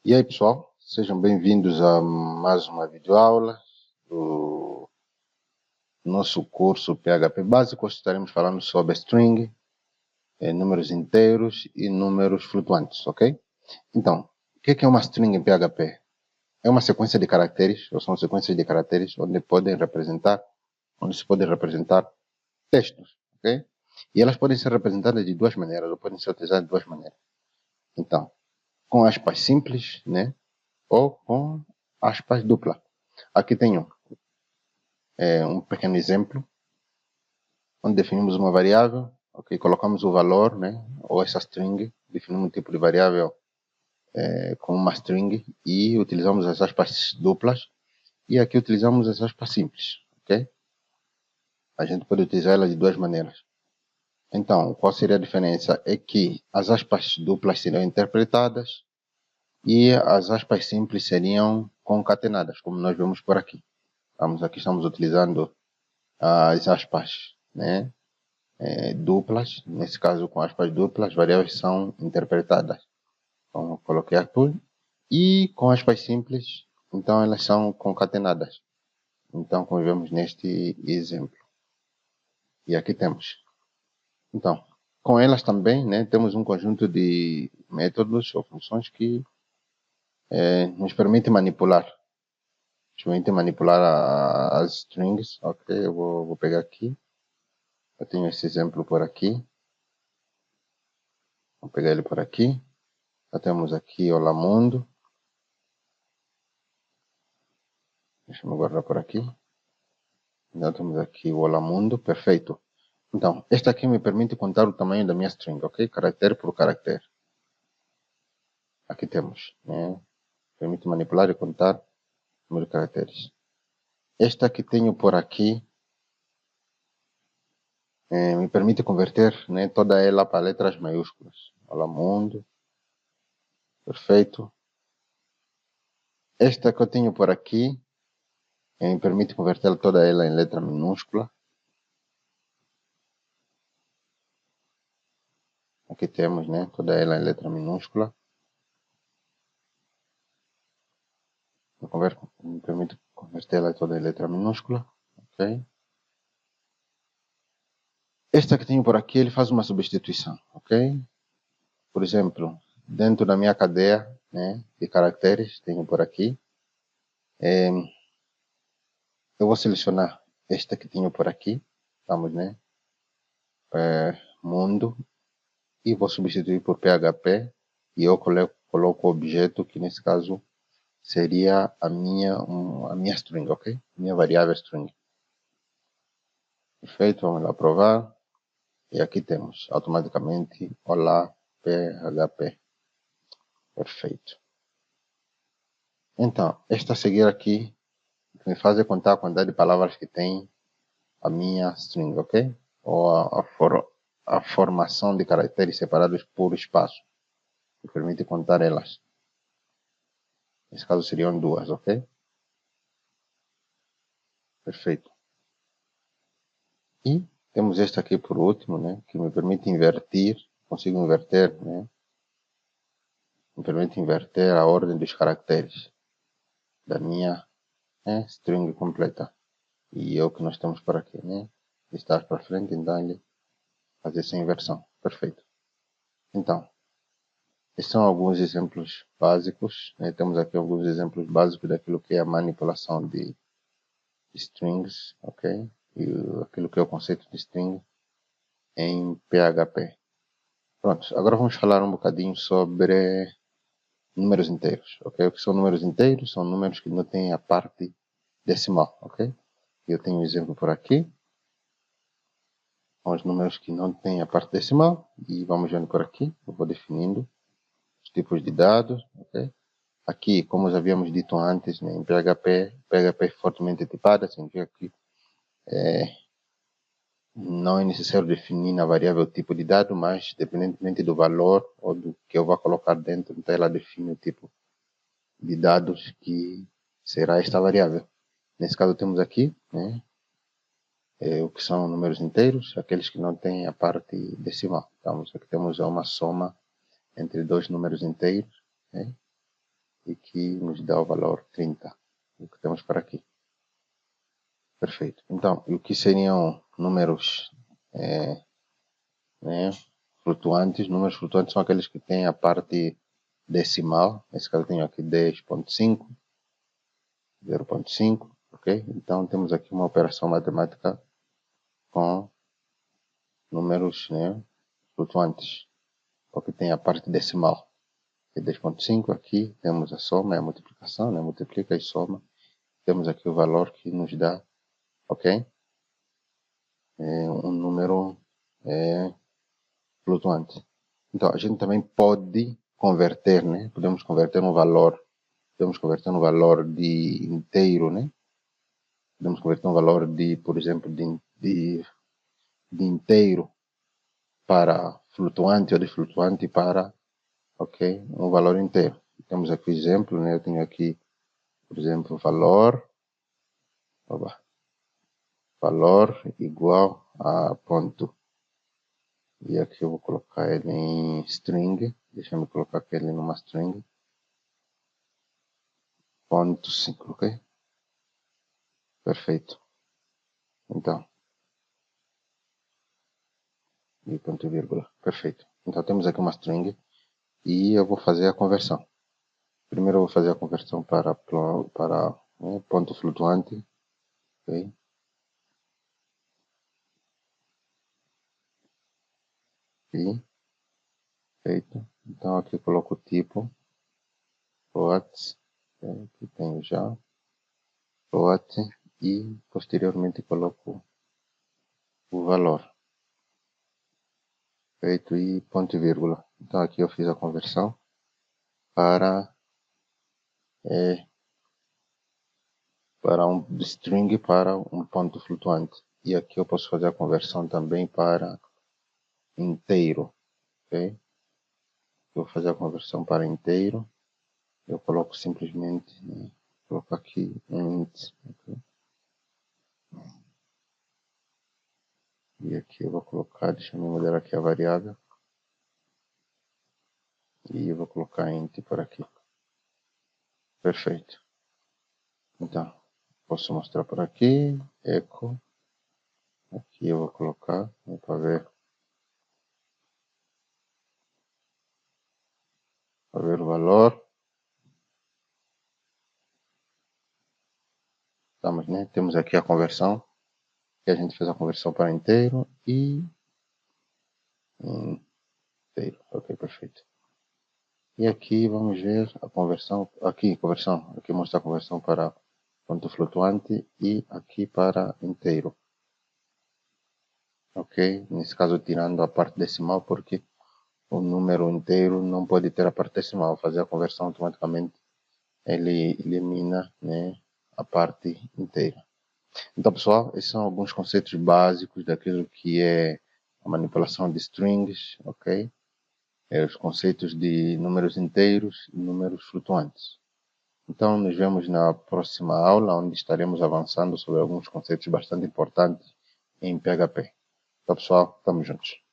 E aí, pessoal, sejam bem-vindos a mais uma videoaula do nosso curso PHP Básico. Hoje estaremos falando sobre string, números inteiros e números flutuantes, ok? Então, o que é uma string em PHP? É uma sequência de caracteres, ou são sequências de caracteres onde se podem representar textos, ok? E elas podem ser representadas de duas maneiras, ou podem ser utilizadas de duas maneiras. Então, com aspas simples, né? Ou com aspas dupla. Aqui tem um pequeno exemplo, onde definimos uma variável, ok, colocamos o valor, né, ou essa string, definimos um tipo de variável com uma string e utilizamos as aspas duplas, e aqui utilizamos as aspas simples, ok? A gente pode utilizar ela de duas maneiras. Então, qual seria a diferença? É que as aspas duplas seriam interpretadas e as aspas simples seriam concatenadas, como nós vemos por aqui. Aqui estamos utilizando as aspas, né, duplas, nesse caso com aspas duplas, variáveis são interpretadas. Então, eu coloquei aqui. E com aspas simples, então elas são concatenadas. Então, como vemos neste exemplo. E aqui temos. Então, com elas também, né, temos um conjunto de métodos ou funções que nos permite manipular. Nos permite manipular as strings. Ok, eu vou pegar aqui. Eu tenho esse exemplo por aqui. Vou pegar ele por aqui. Já temos aqui Olá Mundo. Deixa eu guardar por aqui. Já temos aqui o Olá Mundo. Perfeito. Então, esta aqui me permite contar o tamanho da minha string, ok? Caractere por caractere. Aqui temos, né? Permite manipular e contar o número de caracteres. Esta que tenho por aqui me permite converter, né, toda ela para letras maiúsculas. Olá Mundo. Perfeito. Esta que eu tenho por aqui me permite converter toda ela em letra minúscula. Aqui temos, né, toda ela em letra minúscula. Me permite convertê-la toda em letra minúscula. Ok? Esta que tenho por aqui, ele faz uma substituição, ok? Por exemplo, dentro da minha cadeia, né, de caracteres, tenho por aqui, eu vou selecionar esta que tenho por aqui, vamos, né, mundo, e vou substituir por PHP, e eu coloco o objeto, que nesse caso seria a minha string, ok? Minha variável string. Perfeito, vamos lá provar. E aqui temos automaticamente olá PHP. Perfeito. Então, esta a seguir aqui me faz contar a quantidade de palavras que tem a minha string, ok? Ou a formação de caracteres separados por espaço, que permite contar elas. Nesse caso seriam duas, ok? Perfeito. E temos esta aqui por último, né? Que me permite inverter, consigo inverter, né? Me permite inverter a ordem dos caracteres da minha string completa. E é o que nós temos por aqui, né? Estar para frente, então ele faz essa inversão. Perfeito. Então, esses são alguns exemplos básicos, né? Temos aqui alguns exemplos básicos daquilo que é a manipulação de strings, ok? E aquilo que é o conceito de string em PHP. Pronto, agora vamos falar um bocadinho sobre números inteiros, ok? O que são números inteiros? São números que não têm a parte decimal, ok? Eu tenho um exemplo por aqui. São os números que não têm a parte decimal e vamos vendo por aqui. Eu vou definindo os tipos de dados, ok? Aqui, como já havíamos dito antes, né, em PHP é fortemente tipada, significa que não é necessário definir na variável o tipo de dado, mas dependentemente do valor ou do que eu vou colocar dentro, então ela define o tipo de dados que será esta variável. Nesse caso temos aqui, né, o que são números inteiros, aqueles que não têm a parte decimal. Então aqui temos uma soma entre dois números inteiros, né, e que nos dá o valor 30, o que temos para aqui. Perfeito. Então, o que seriam números né, flutuantes? Números flutuantes são aqueles que têm a parte decimal. Nesse caso eu tenho aqui 10.5, 0.5, ok? Então temos aqui uma operação matemática com números, né, flutuantes, porque tem a parte decimal. 10.5 aqui, temos a soma e a multiplicação, né? Multiplica e soma. Temos aqui o valor que nos dá, ok? Um número flutuante. Então, a gente também pode converter, né? Podemos converter um valor de inteiro, né? Podemos converter um valor de, por exemplo, de inteiro para flutuante ou de flutuante para, ok? Um valor inteiro. Temos aqui o exemplo, né? Eu tenho aqui, por exemplo, valor igual a ponto. E aqui eu vou colocar ele em string. Deixa eu colocar ele numa string. Ponto 5, ok? Perfeito. Então. E ponto e vírgula. Perfeito. Então temos aqui uma string. E eu vou fazer a conversão. Primeiro eu vou fazer a conversão para ponto flutuante. Ok? E feito. Então aqui eu coloco o tipo float, que tenho já, float, e posteriormente coloco o valor. Feito e ponto e vírgula. Então aqui eu fiz a conversão para um string para um ponto flutuante. E aqui eu posso fazer a conversão também para inteiro. Ok? Vou fazer a conversão para inteiro. Eu coloco simplesmente, coloco aqui int, okay? E aqui eu vou colocar, deixa eu mudar aqui a variável. E eu vou colocar int por aqui. Perfeito. Então, posso mostrar por aqui, echo. Aqui eu vou colocar, para ver o valor. Estamos, né? Temos aqui a conversão. Que a gente fez a conversão para inteiro e inteiro. Ok, perfeito. E aqui vamos ver a conversão. Aqui mostra a conversão para ponto flutuante e aqui para inteiro. Ok? Nesse caso, tirando a parte decimal, porque o número inteiro não pode ter a parte decimal. Fazer a conversão automaticamente, ele elimina, né, a parte inteira. Então, pessoal, esses são alguns conceitos básicos daquilo que é a manipulação de strings, ok? Os conceitos de números inteiros e números flutuantes. Então, nos vemos na próxima aula, onde estaremos avançando sobre alguns conceitos bastante importantes em PHP. Então, pessoal, estamos juntos.